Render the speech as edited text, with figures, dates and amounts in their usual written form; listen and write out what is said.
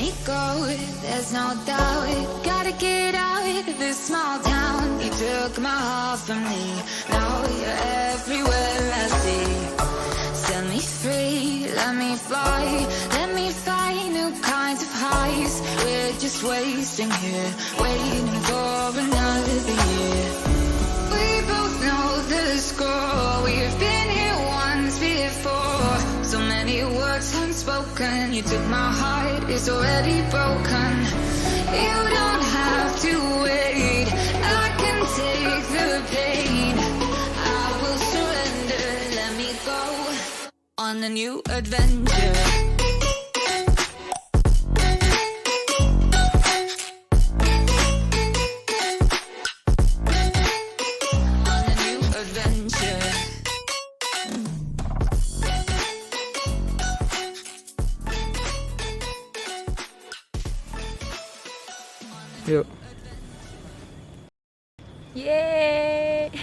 me go, there's no doubt. Gotta get out of this small town. You took my heart from me, now you're everywhere I see. Set me free, let me fly, let me find new kinds of highs. We're just wasting here, waiting for another year. We both know the score, we've been here once before. So many words unspoken, you took my heart, it's already broken. You don't have to wait, I can take the pain. I will surrender, let me go on a new adventure. Yuk. Yeay.